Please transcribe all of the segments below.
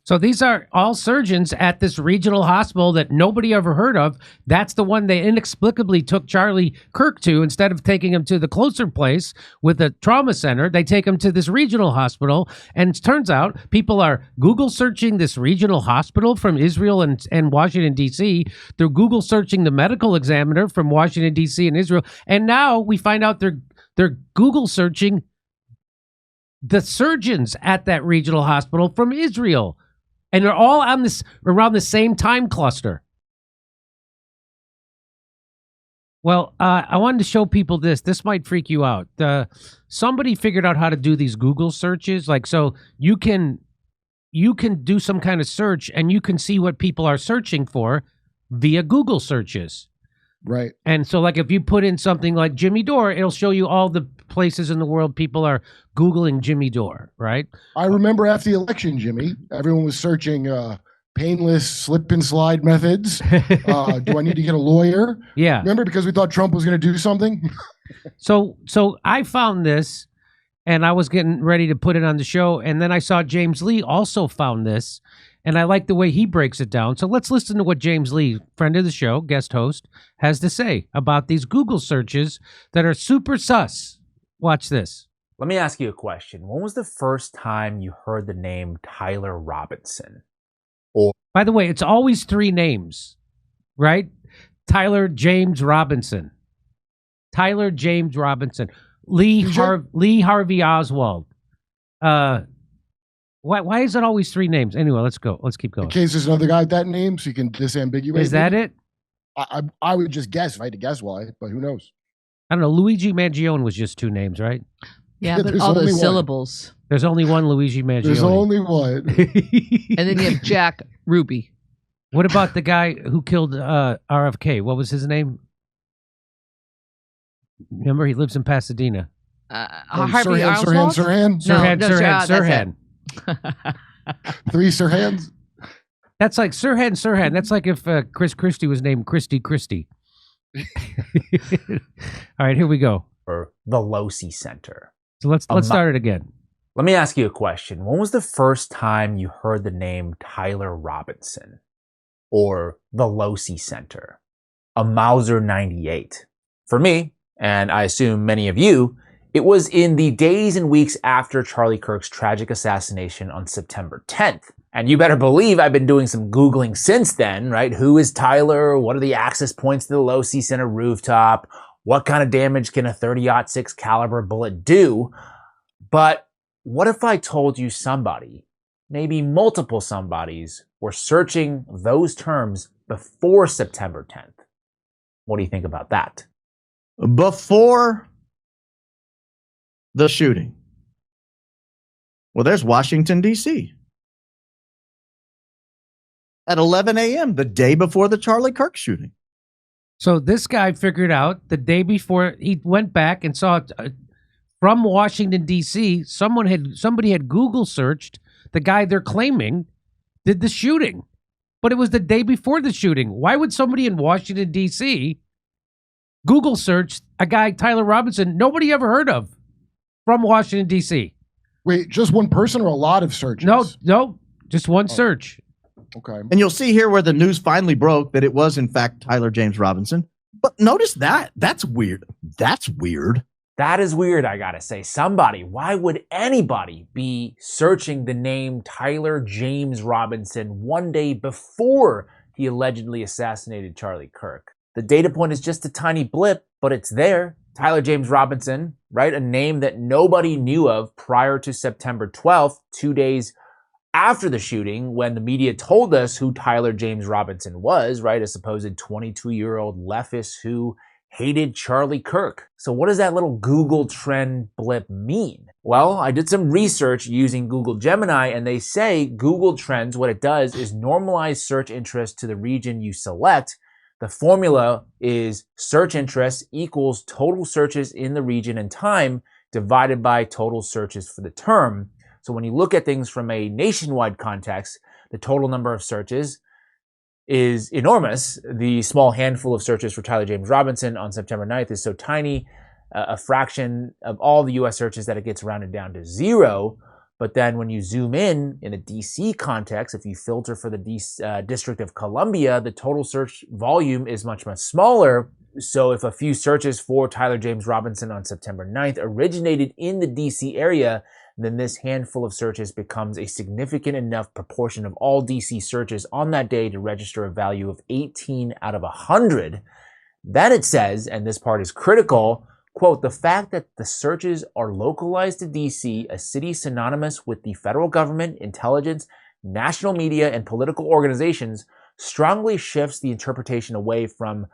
So these are all surgeons at this regional hospital that nobody ever heard of. That's the one they inexplicably took Charlie Kirk to. Instead of taking him to the closer place with a trauma center, they take him to this regional hospital. And it turns out people are Google searching this regional hospital from Israel and Washington, D.C. They're Google searching the medical examiner from Washington, D.C. and Israel. And now we find out they're Google searching the surgeons at that regional hospital from Israel. And they're all on this around the same time cluster. Well, I wanted to show people this. This might freak you out. Somebody figured out how to do these Google searches. Like, so you can do some kind of search and you can see what people are searching for via Google searches. Right. And so, like, if you put in something like Jimmy Dore, it'll show you all the places in the world people are Googling Jimmy Dore, right? I remember after the election, Jimmy, everyone was searching painless slip and slide methods. Do I need to get a lawyer? Yeah. Remember, because we thought Trump was going to do something? So I found this, and I was getting ready to put it on the show, and then I saw James Lee also found this, and I like the way he breaks it down. So let's listen to what James Lee, friend of the show, guest host, has to say about these Google searches that are super sus. Watch this. Let me ask you a question. When was the first time you heard the name Tyler Robinson? Or, by the way, it's always three names, right? Tyler James Robinson. Tyler James Robinson. Lee Harvey Oswald. Why is it always three names? Anyway, let's go. Let's keep going. In case there's another guy with that name, so you can disambiguate. Is that it? I would just guess if I had to guess why, but who knows? I don't know. Luigi Mangione was just two names, right? Yeah, but all those syllables. There's only one Luigi Mangione. There's only one. And then you have Jack Ruby. What about the guy who killed RFK? What was his name? Remember, he lives in Pasadena. Harvey Oswald? Sirhan. Three Sirhans? That's like Sirhan. That's like if Chris Christie was named Christie. All right, here we go. or the Losi Center. So let's start it again. Let me ask you a question. When was the first time you heard the name Tyler Robinson or the Losi Center? A Mauser 98. For me, and I assume many of you, it was in the days and weeks after Charlie Kirk's tragic assassination on September 10th. And you better believe I've been doing some Googling since then, right? Who is Tyler? What are the access points to the Losi Center rooftop? What kind of damage can a .30-06 caliber bullet do? But what if I told you somebody, maybe multiple somebodies, were searching those terms before September 10th? What do you think about that? Before the shooting. Well, there's Washington, D.C. at 11 a.m., the day before the Charlie Kirk shooting. So this guy figured out the day before, he went back and saw from Washington, D.C., somebody had Google searched the guy they're claiming did the shooting. But it was the day before the shooting. Why would somebody in Washington, D.C. Google search a guy, Tyler Robinson, nobody ever heard of, from Washington, D.C.? Wait, just one person or a lot of searches? No, just one search. Okay. And you'll see here where the news finally broke that it was, in fact, Tyler James Robinson. But notice that. That's weird. That's weird. That is weird, I gotta say. Why would anybody be searching the name Tyler James Robinson one day before he allegedly assassinated Charlie Kirk? The data point is just a tiny blip, but it's there. Tyler James Robinson, right? A name that nobody knew of prior to September 12th, 2 days after the shooting, when the media told us who Tyler James Robinson was, right? A supposed 22-year-old leftist who hated Charlie Kirk. So what does that little Google trend blip mean? Well, I did some research using Google Gemini, and they say Google Trends, what it does is normalize search interest to the region you select. The formula is search interest equals total searches in the region and time divided by total searches for the term. So when you look at things from a nationwide context, the total number of searches is enormous. The small handful of searches for Tyler James Robinson on September 9th is so tiny, a fraction of all the U.S. searches that it gets rounded down to zero. But then when you zoom in a DC context, if you filter for the District of Columbia, the total search volume is much, much smaller. So if a few searches for Tyler James Robinson on September 9th originated in the DC area, then this handful of searches becomes a significant enough proportion of all DC searches on that day to register a value of 18 out of 100. Then it says, and this part is critical, quote, the fact that the searches are localized to DC, a city synonymous with the federal government, intelligence, national media, and political organizations, strongly shifts the interpretation away from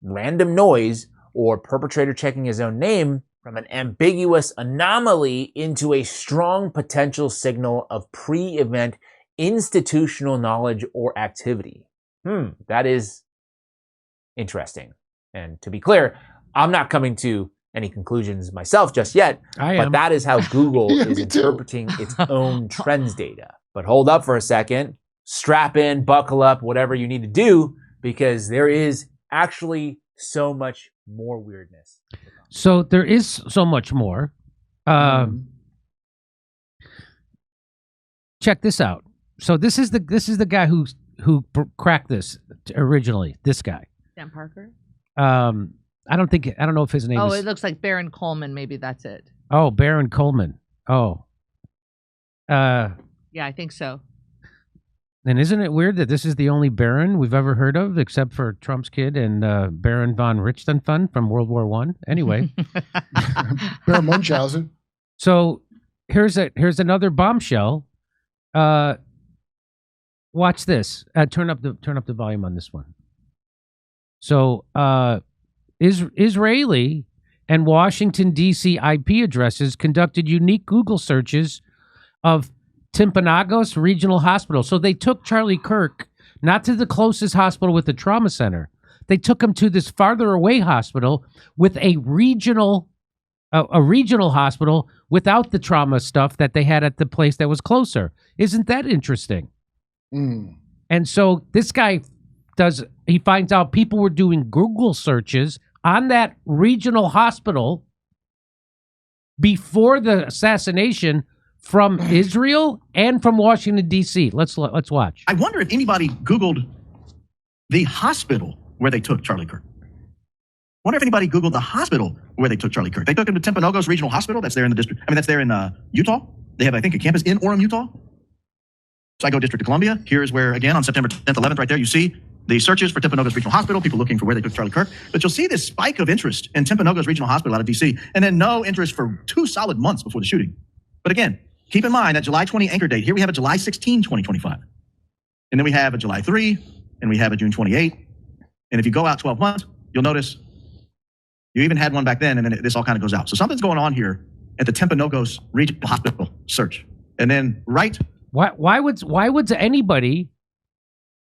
random noise or perpetrator checking his own name from an ambiguous anomaly into a strong potential signal of pre-event institutional knowledge or activity. That is interesting. And to be clear, I'm not coming to any conclusions myself just yet, but that is how Google is interpreting its own trends data. But hold up for a second, strap in, buckle up, whatever you need to do, because there is actually so much more weirdness. So there is so much more. Check this out. So this is the guy who cracked this originally. This guy, Dan Parker. I don't know if his name is... Oh, it looks like Baron Coleman. Maybe that's it. Oh, Baron Coleman. Oh. Yeah, I think so. And isn't it weird that this is the only Baron we've ever heard of, except for Trump's kid and Baron von Richthofen from World War I? Anyway. Baron Munchausen. So here's another bombshell. Watch this. Turn up the volume on this one. So Israeli and Washington, D.C. IP addresses conducted unique Google searches of Timpanogos Regional Hospital. So they took Charlie Kirk not to the closest hospital with the trauma center. They took him to this farther away hospital with a regional hospital without the trauma stuff that they had at the place that was closer. Isn't that interesting? And so this guy he finds out people were doing Google searches on that regional hospital before the assassination from Israel and from Washington, D.C. Let's watch. I wonder if anybody Googled the hospital where they took Charlie Kirk. Wonder if anybody Googled the hospital where they took Charlie Kirk. They took him to Timpanogos Regional Hospital. That's there in the district. That's there in Utah. They have, I think, a campus in Orem, Utah. So I go District of Columbia. Here's where, again, on September 10th, 11th, right there, you see the searches for Timpanogos Regional Hospital, people looking for where they took Charlie Kirk. But you'll see this spike of interest in Timpanogos Regional Hospital out of D.C., and then no interest for 2 solid months before the shooting. But again, keep in mind that July 20 anchor date. Here we have a July 16, 2025. And then we have a July 3, and we have a June 28. And if you go out 12 months, you'll notice you even had one back then, and then this all kind of goes out. So something's going on here at the Timpanogos Regional Hospital search. And then Why would anybody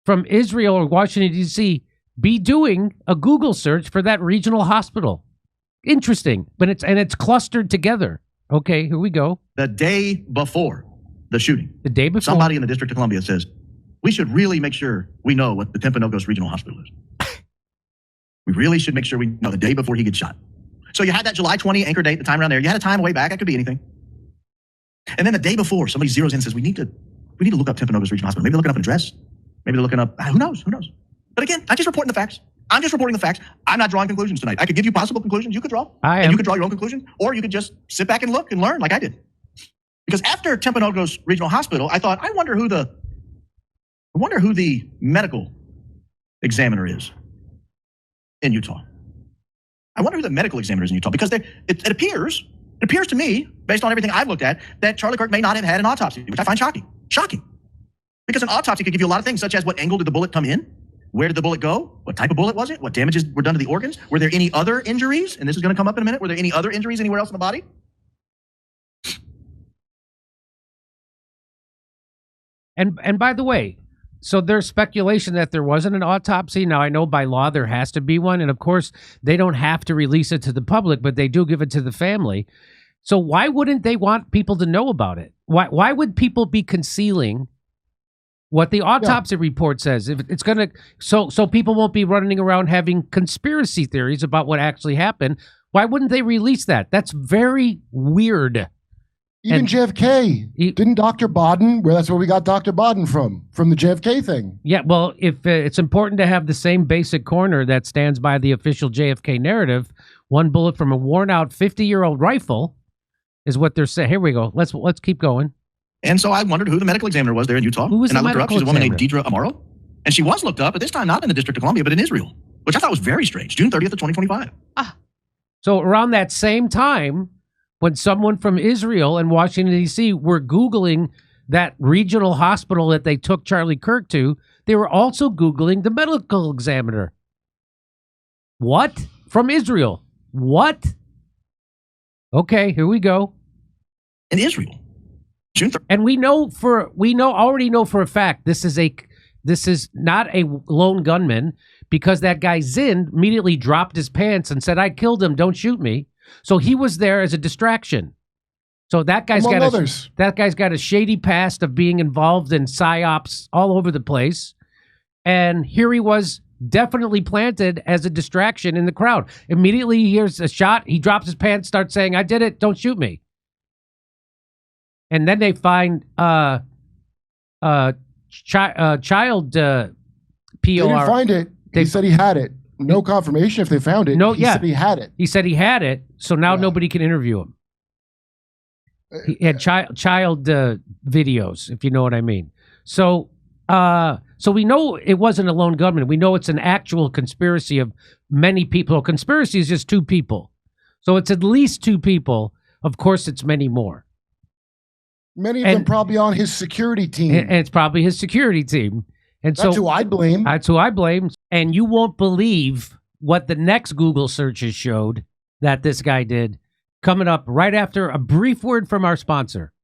from Israel or Washington, D.C. be doing a Google search for that regional hospital? Interesting, but it's clustered together. Okay, here we go. The day before the shooting. The day before. Somebody in the District of Columbia says, we should really make sure we know what the Timpanogos Regional Hospital is. We really should make sure we know the day before he gets shot. So you had that July 20 anchor date, the time around there. You had a time way back. That could be anything. And then the day before, somebody zeroes in and says, we need to look up Timpanogos Regional Hospital. Maybe they're looking up an address. Maybe they're looking up, who knows? But again, I'm just reporting the facts. I'm not drawing conclusions tonight. I could give you possible conclusions you could draw. And you could draw your own conclusion, or you could just sit back and look and learn like I did. Because after Timpanogos Regional Hospital, I thought, I wonder who the medical examiner is in Utah. I wonder who the medical examiner is in Utah, because it appears to me, based on everything I've looked at, that Charlie Kirk may not have had an autopsy, which I find shocking. Because an autopsy could give you a lot of things, such as what angle did the bullet come in? Where did the bullet go? What type of bullet was it? What damages were done to the organs? Were there any other injuries? And this is going to come up in a minute. Were there any other injuries anywhere else in the body? And by the way, so there's speculation that there wasn't an autopsy. Now, I know by law there has to be one. And of course, they don't have to release it to the public, but they do give it to the family. So why wouldn't they want people to know about it? Why would people be concealing what the autopsy report says? If it's going to, so people won't be running around having conspiracy theories about what actually happened. Why wouldn't they release that? That's very weird. Even And- JFK. Didn't Dr. Baden, well, that's where we got Dr. Baden from the JFK thing. Yeah, well, if it's important to have the same basic corner that stands by the official JFK narrative, one bullet from a worn-out 50-year-old rifle is what they're saying. Here we go. Let's keep going. And so I wondered who the medical examiner was there in Utah. Who was and the I looked her up. medical She's a woman named examiner? Deidre Amaro. And she was looked up, but this time not in the District of Columbia, but in Israel, which I thought was very strange. June 30th of 2025. So around that same time, when someone from Israel and Washington, D.C. were Googling that regional hospital that they took Charlie Kirk to, they were also Googling the medical examiner. What? From Israel. What? Okay, here we go. In Israel. June 30th. And already know for a fact this is not a lone gunman, because that guy Zind immediately dropped his pants and said, "I killed him, don't shoot me." So he was there as a distraction. So that guy's Among got others. that guy's got a shady past of being involved in psyops all over the place. And here he was, definitely planted as a distraction in the crowd. Immediately he hears a shot, he drops his pants, starts saying, "I did it, don't shoot me." And then they find child POR. They didn't find it. He said he had it. No confirmation if they found it. He said he had it. He said he had it, so now Yeah. nobody can interview him. He had child videos, if you know what I mean. So we know it wasn't a lone gunman. We know it's an actual conspiracy of many people. Conspiracy is just two people. So it's at least two people. Of course, it's many more. Many of them probably on his security team. And it's probably his security team. And That's who I blame. That's who I blame. And you won't believe what the next Google searches showed that this guy did. Coming up right after a brief word from our sponsor.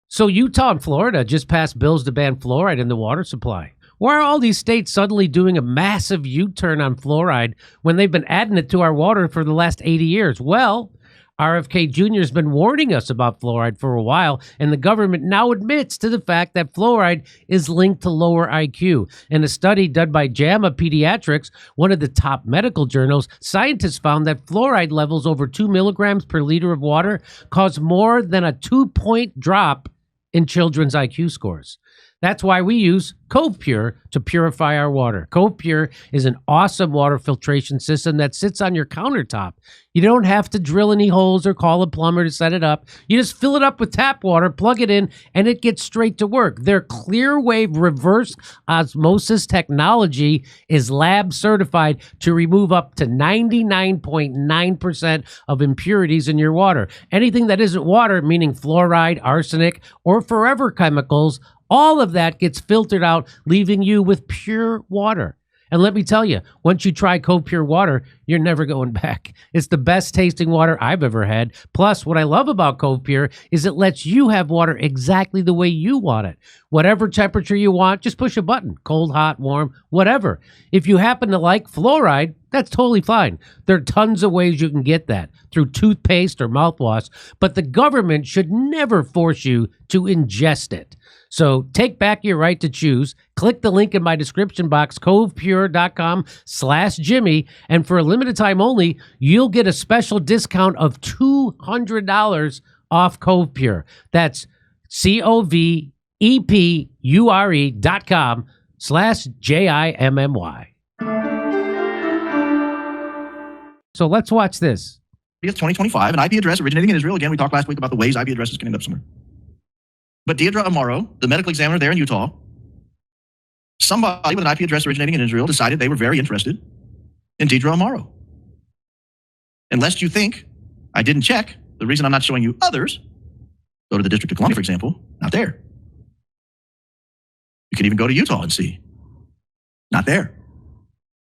So Utah and Florida just passed bills to ban fluoride in the water supply. Why are all these states suddenly doing a massive U-turn on fluoride when they've been adding it to our water for the last 80 years? Well, RFK Jr. has been warning us about fluoride for a while, and the government now admits to the fact that fluoride is linked to lower IQ. In a study done by JAMA Pediatrics, one of the top medical journals, scientists found that fluoride levels over 2 milligrams per liter of water cause more than a 2-point drop in children's IQ scores. That's why we use Cove Pure to purify our water. Cove Pure is an awesome water filtration system that sits on your countertop. You don't have to drill any holes or call a plumber to set it up. You just fill it up with tap water, plug it in, and it gets straight to work. Their Clearwave reverse osmosis technology is lab certified to remove up to 99.9% of impurities in your water. Anything that isn't water, meaning fluoride, arsenic, or forever chemicals, all of that gets filtered out, leaving you with pure water. And let me tell you, once you try Cove Pure water, you're never going back. It's the best tasting water I've ever had. Plus, what I love about Cove Pure is it lets you have water exactly the way you want it. Whatever temperature you want, just push a button. Cold, hot, warm, whatever. If you happen to like fluoride, that's totally fine. There are tons of ways you can get that, through toothpaste or mouthwash, but the government should never force you to ingest it. So take back your right to choose. Click the link in my description box, covepure.com/Jimmy, and for a limited time only, you'll get a special discount of $200 off Cove Pure. That's covepure.com/JIMMY. So let's watch this. It's 2025, an IP address originating in Israel. Again, we talked last week about the ways IP addresses can end up somewhere. But Deidre Amaro, the medical examiner there in Utah, somebody with an IP address originating in Israel decided they were very interested in Deidre Amaro. And lest you think I didn't check, the reason I'm not showing you others, go to the District of Columbia, for example, not there. You can even go to Utah and see. Not there.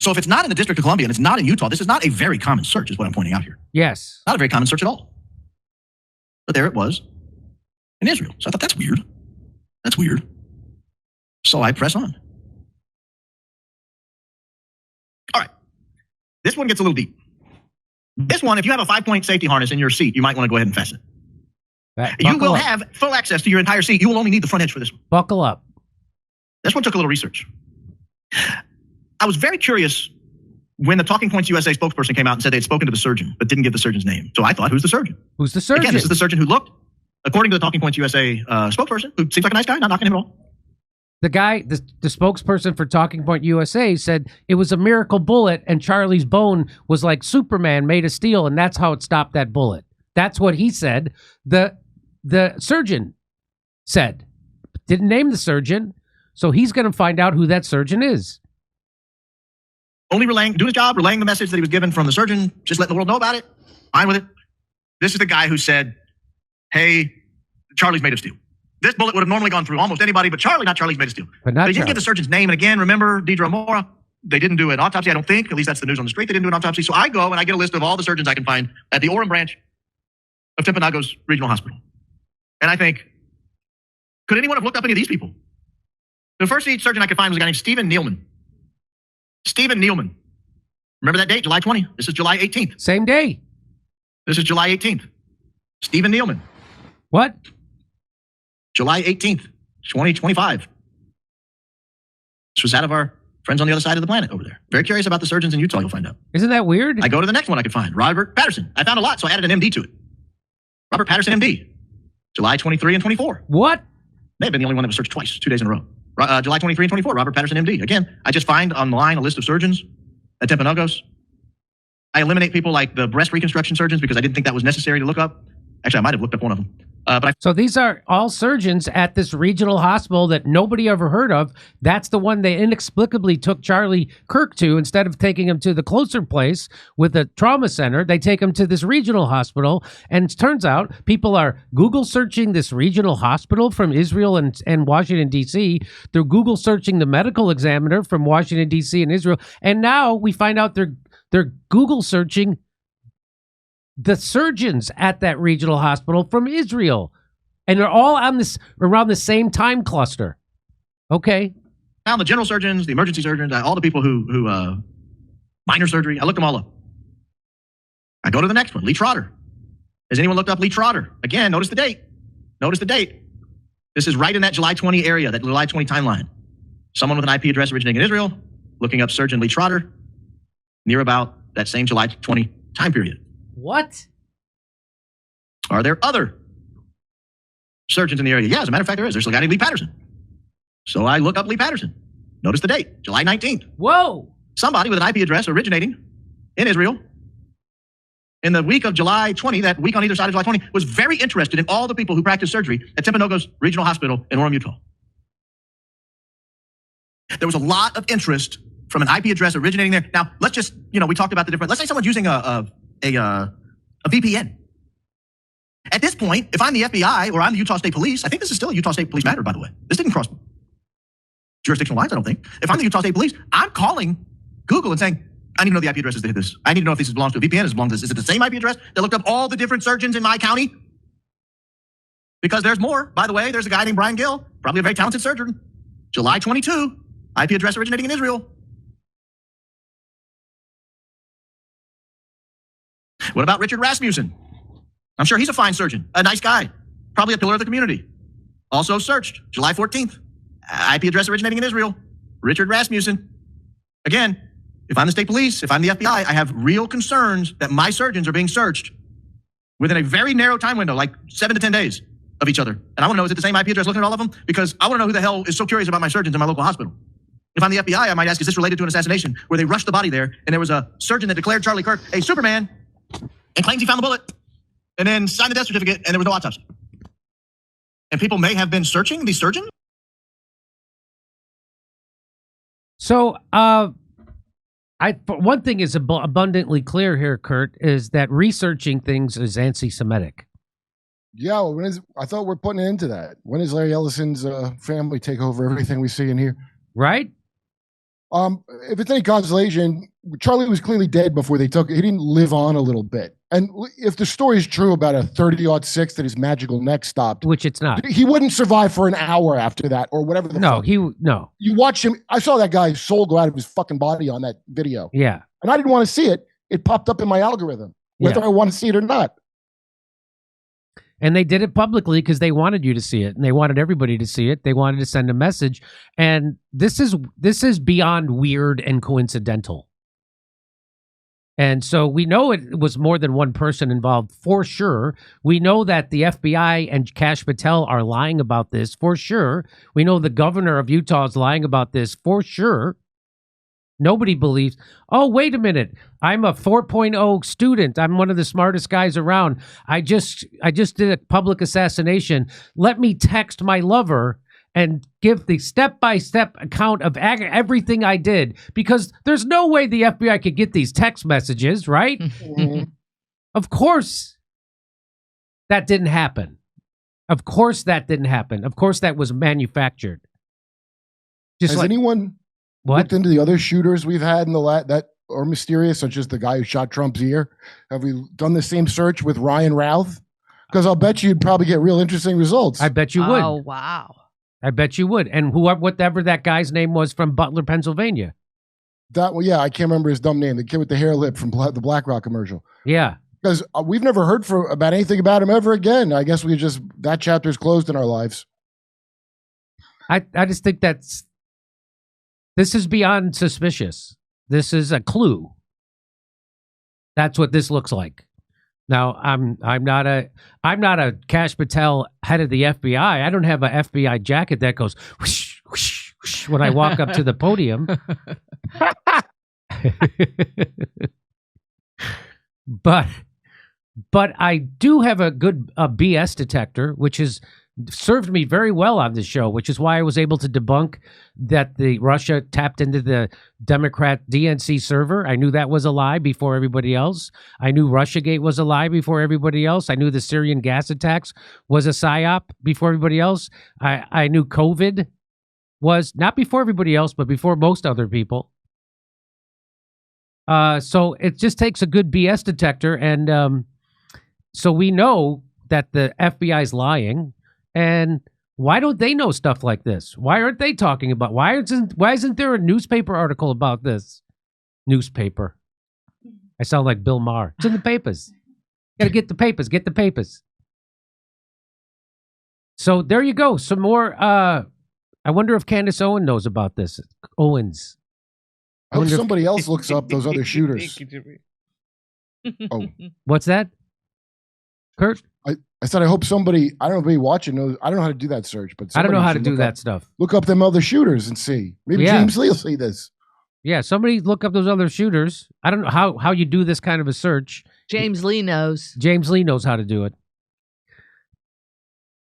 So if it's not in the District of Columbia and it's not in Utah, this is not a very common search, is what I'm pointing out here. Yes. Not a very common search at all. But there it was in Israel. So I thought, that's weird. That's weird. So I press on. All right. This one gets a little deep. This one, if you have a 5-point safety harness in your seat, you might want to go ahead and fasten it. You will have full access to your entire seat. You will only need the front edge for this one. Buckle up. This one took a little research. I was very curious when the Talking Points USA spokesperson came out and said they'd spoken to the surgeon, but didn't give the surgeon's name. So I thought, who's the surgeon? Who's the surgeon? Again, this is the surgeon who looked, according to the Talking Points USA spokesperson, who seems like a nice guy, not knocking him at all. The guy, the spokesperson for Talking Point USA said it was a miracle bullet and Charlie's bone was like Superman made of steel and that's how it stopped that bullet. That's what he said. The surgeon said. Didn't name the surgeon, so he's going to find out who that surgeon is. Only doing his job, relaying the message that he was given from the surgeon, just letting the world know about it. Fine with it. This is the guy who said, hey, Charlie's made of steel. This bullet would have normally gone through almost anybody, but Charlie's made of steel. But not They didn't Charlie. get the surgeon's name. And again, remember, Deidre Mora, they didn't do an autopsy, I don't think. At least that's the news on the street. They didn't do an autopsy. So I go and I get a list of all the surgeons I can find at the Orem branch of Timpanogos Regional Hospital. And I think, could anyone have looked up any of these people? The first surgeon I could find was a guy named Stephen Nealman. Stephen Nealman. Remember that date, July 20? This is July 18th. Same day. This is July 18th. Stephen Nealman. What? July 18th, 2025. This was out of our friends on the other side of the planet over there. Very curious about the surgeons in Utah, you'll find out. Isn't that weird? I go to the next one I could find, Robert Patterson. I found a lot, so I added an MD to it. Robert Patterson, MD. July 23 and 24. What? May have been the only one that was searched twice, 2 days in a row. July 23 and 24, Robert Patterson, MD. Again, I just find online a list of surgeons at Timpanogos. I eliminate people like the breast reconstruction surgeons because I didn't think that was necessary to look up. Actually, I might have looked up one of them. So these are all surgeons at this regional hospital that nobody ever heard of. That's the one they inexplicably took Charlie Kirk to. Instead of taking him to the closer place with a trauma center, they take him to this regional hospital. And it turns out people are Google searching this regional hospital from Israel and Washington, D.C. They're Google searching the medical examiner from Washington, D.C. and Israel. And now we find out they're Google searching the surgeons at that regional hospital from Israel. And they're all on around the same time cluster. Okay. Found the general surgeons, the emergency surgeons, all the people who minor surgery. I looked them all up. I go to the next one, Lee Trotter. Has anyone looked up Lee Trotter? Again, notice the date. Notice the date. This is right in that July 20 area, that July 20 timeline. Someone with an IP address originating in Israel, looking up surgeon Lee Trotter, near about that same July 20 time period. What? Are there other surgeons in the area? Yeah, as a matter of fact, there is. There's a guy named Lee Patterson. So I look up Lee Patterson. Notice the date, July 19th. Whoa. Somebody with an IP address originating in Israel in the week of July 20, that week on either side of July 20, was very interested in all the people who practice surgery at Timpanogos Regional Hospital in Orem, Utah. There was a lot of interest from an IP address originating there. Now, let's just, we talked about the different, let's say someone's using a VPN. At this point, if I'm the FBI or I'm the Utah State Police, I think this is still a Utah State Police matter, by the way. This didn't cross jurisdictional lines, I don't think. If I'm the Utah State Police, I'm calling Google and saying, I need to know the IP addresses that hit this. I need to know if this belongs to a VPN, does it belong to this? Is it the same IP address that looked up all the different surgeons in my county? Because there's more. By the way, there's a guy named Brian Gill, probably a very talented surgeon. July 22, IP address originating in Israel. What about Richard Rasmussen? I'm sure he's a fine surgeon, a nice guy, probably a pillar of the community. Also searched, July 14th, IP address originating in Israel, Richard Rasmussen. Again, if I'm the state police, if I'm the FBI, I have real concerns that my surgeons are being searched within a very narrow time window, like 7 to 10 days of each other. And I want to know, is it the same IP address looking at all of them? Because I want to know who the hell is so curious about my surgeons in my local hospital. If I'm the FBI, I might ask, is this related to an assassination where they rushed the body there and there was a surgeon that declared Charlie Kirk a Superman and claims he found the bullet and then signed the death certificate and there was no autopsy. And people may have been searching these surgeons? So, one thing is abundantly clear here, Kurt, is that researching things is anti-Semitic. Yeah, well, I thought we're putting an end to that. When does Larry Ellison's family take over everything we see in here? Right? If it's any consolation, Charlie was clearly dead before they took it. He didn't live on a little bit. And if the story is true about a 30-06 that his magical neck stopped, which it's not, he wouldn't survive for an hour after that or whatever. No. You watch him. I saw that guy's soul go out of his fucking body on that video. Yeah. And I didn't want to see it. It popped up in my algorithm, whether I want to see it or not. And they did it publicly because they wanted you to see it and they wanted everybody to see it. They wanted to send a message. And this is beyond weird and coincidental. And so we know it was more than one person involved for sure. We know that the FBI and Kash Patel are lying about this for sure. We know the governor of Utah is lying about this for sure. Nobody believes, oh, wait a minute. I'm a 4.0 student. I'm one of the smartest guys around. I just did a public assassination. Let me text my lover and give the step-by-step account of everything I did, because there's no way the FBI could get these text messages, right? Mhm. Of course that didn't happen. Of course that didn't happen. Of course that was manufactured. Just Has like, anyone what? looked into the other shooters we've had in the that are mysterious, such as the guy who shot Trump's ear? Have we done the same search with Ryan Routh? Because I'll bet you'd probably get real interesting results. I bet you would. Oh, wow. I bet you would. And whatever that guy's name was from Butler, Pennsylvania. Well, yeah, I can't remember his dumb name. The kid with the hair lip from the BlackRock commercial. Yeah. Because we've never heard about anything about him ever again. I guess that chapter's closed in our lives. I just think this is beyond suspicious. This is a clue. That's what this looks like. Now, I'm not a Kash Patel head of the FBI. I don't have an FBI jacket that goes whoosh, whoosh, whoosh when I walk up to the podium. But I do have a good BS detector, which has served me very well on this show, which is why I was able to debunk that the Russia tapped into the Democrat DNC server. I knew that was a lie before everybody else. I knew Russiagate was a lie before everybody else. I knew the Syrian gas attacks was a psyop before everybody else. I knew COVID was not before everybody else, but before most other people. So it just takes a good BS detector. And so we know that the FBI is lying. And why don't they know stuff like this? Why aren't they talking about? Why isn't there a newspaper article about this? Newspaper. I sound like Bill Maher. It's in the papers. Got to get the papers. Get the papers. So there you go. Some more. I wonder if Candace Owens knows about this. Owens. I hope somebody else looks up those other shooters. Oh, what's that? Kurt? I said, I hope somebody, I don't know if anybody watching knows, I don't know how to do that search, but I don't know how to should do look that up- stuff. Look up them other shooters and see. Maybe Yeah. James Lee will see this. Yeah, somebody look up those other shooters. I don't know how you do this kind of a search. James Lee knows. James Lee knows how to do it.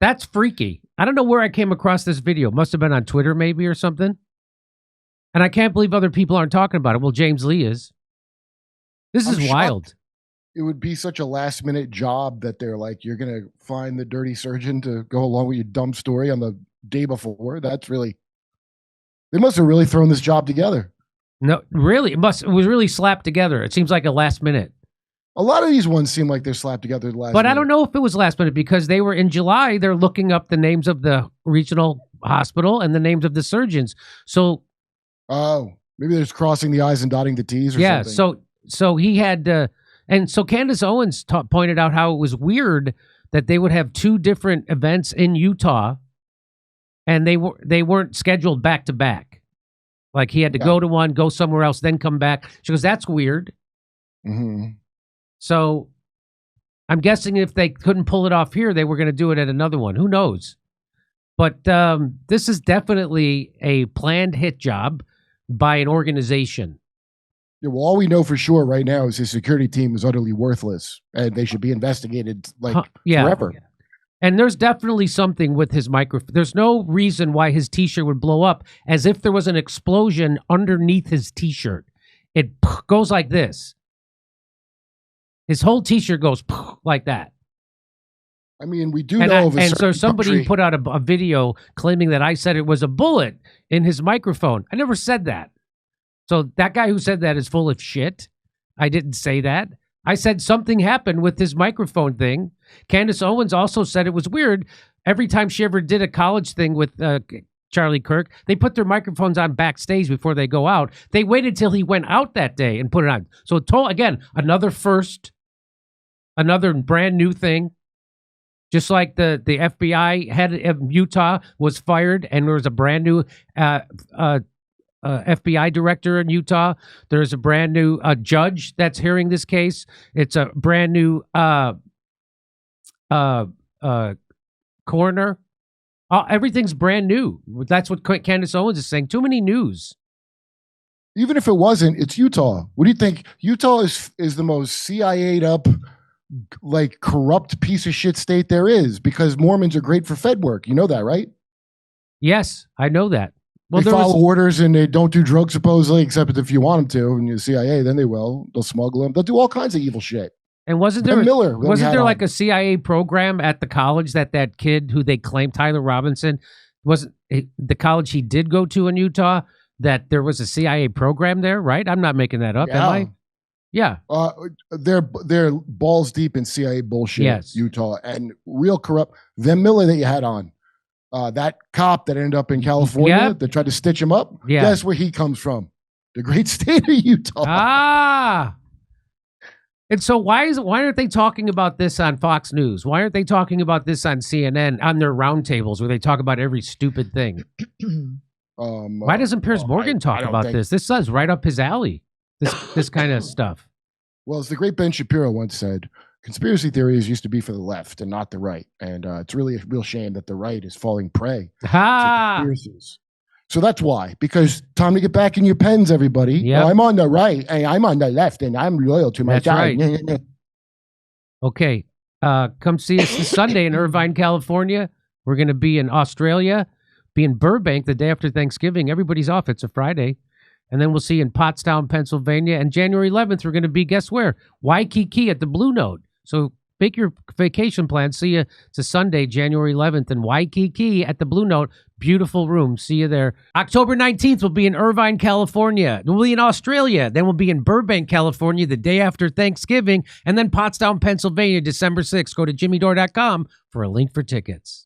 That's freaky. I don't know where I came across this video. Must have been on Twitter maybe or something. And I can't believe other people aren't talking about it. Well, James Lee is. This is I'm wild. It would be such a last minute job that they're like, you're going to find the dirty surgeon to go along with your dumb story on the day before. That's really, they must have really thrown this job together. No, really, it was really slapped together. It seems like a last minute. A lot of these ones seem like they're slapped together last But minute. I don't know if it was last minute because they were in July. They're looking up the names of the regional hospital and the names of the surgeons. So, Oh, maybe they're just crossing the I's and dotting the T's or yeah. something. So he had, and so Candace Owens pointed out how it was weird that they would have two different events in Utah, and they weren't scheduled back to back. Like he had to go to one, go somewhere else, then come back. She goes, "That's weird." Mm-hmm. So I'm guessing if they couldn't pull it off here, they were going to do it at another one. Who knows? But this is definitely a planned hit job by an organization. Yeah, well, all we know for sure right now is his security team is utterly worthless, and they should be investigated forever. And there's definitely something with his microphone. There's no reason why his T-shirt would blow up as if there was an explosion underneath his T-shirt. It goes like this. His whole T-shirt goes like that. I mean, we do know of a and so certain somebody country- put out a video claiming that I said it was a bullet in his microphone. I never said that. So that guy who said that is full of shit. I didn't say that. I said something happened with his microphone thing. Candace Owens also said it was weird. Every time she ever did a college thing with Charlie Kirk, they put their microphones on backstage before they go out. They waited till he went out that day and put it on. So again, another first, another brand new thing. Just like the FBI head of Utah was fired and there was a brand new FBI director in Utah. There's a brand new judge that's hearing this case. It's a brand new coroner. Everything's brand new. That's what Candace Owens is saying. Too many news. Even if it wasn't, it's Utah. What do you think? Utah is the most CIA'd up, like corrupt piece of shit state there is, because Mormons are great for Fed work. You know that, right? Yes, I know that. Well, they follow orders and they don't do drugs supposedly, except if you want them to. And you're the CIA, then they will. They'll smuggle them. They'll do all kinds of evil shit. And wasn't there like a CIA program at the college that kid who they claimed, Tyler Robinson, wasn't the college he did go to in Utah, that there was a CIA program there, right? I'm not making that up, am I? Yeah. They're balls deep in CIA bullshit, yes. Utah, and real corrupt. Van Miller that you had on, that cop that ended up in California that tried to stitch him up, guess where he comes from? The great state of Utah. Ah. And so why aren't they talking about this on Fox News? Why aren't they talking about this on CNN, on their roundtables where they talk about every stupid thing? Why doesn't Piers Morgan talk about this? This is right up his alley, this kind of stuff. Well, as the great Ben Shapiro once said, conspiracy theories used to be for the left and not the right. And it's really a real shame that the right is falling prey to conspiracies. So that's why, because time to get back in your pens, everybody. Yep. Well, I'm on the right, and I'm on the left, and I'm loyal to my side. Right. Okay. Come see us this Sunday in Irvine, California. We're going to be in Australia, be in Burbank the day after Thanksgiving. Everybody's off. It's a Friday. And then we'll see you in Pottstown, Pennsylvania. And January 11th, we're going to be, guess where? Waikiki at the Blue Note. So make your vacation plan. See you. It's a Sunday, January 11th in Waikiki at the Blue Note. Beautiful room. See you there. October 19th, we'll be in Irvine, California. We'll be in Australia. Then we'll be in Burbank, California the day after Thanksgiving. And then Pottstown, Pennsylvania, December 6th. Go to jimmydore.com for a link for tickets.